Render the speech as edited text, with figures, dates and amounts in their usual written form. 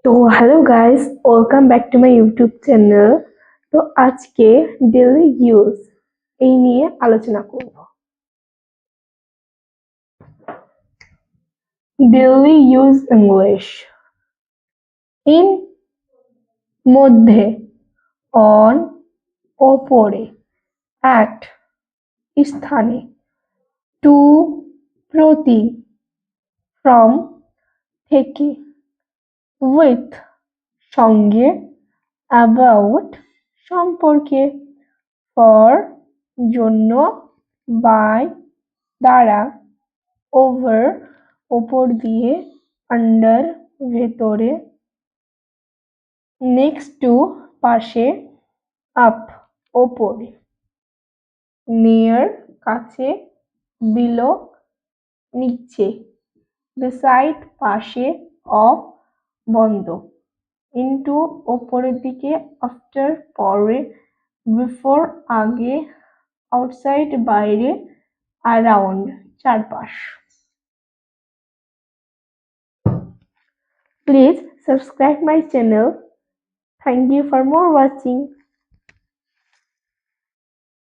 তো hello guys, welcome back to my YouTube channel. তো আজকে ডেইলি ইউজ এই নিয়ে আলোচনা করব। ডেইলি ইউজ ইংলিশ ইন মধ্যে, অন ওপরে, অ্যাট স্থানে, টু প্রতি, ফ্রম থেকে, উইথ সঙ্গে, অ্যাবাউট সম্পর্কে, ফর জন্য, বাই দ্বারা, ওভার ওপর দিয়ে, আন্ডার ভেতরে, নেক্সট টু পাশে, আপ ওপরে, নিয়ার কাছে, বিলো নিচে, বিসাইড পাশে, অফ বন্ধ, ইনটু ওপরের দিকে, আফটার পরে, বিফোর আগে, আউটসাইড বাইরে, অ্যারাউন্ড চারপাশ। Please subscribe my channel. Thank you for more watching.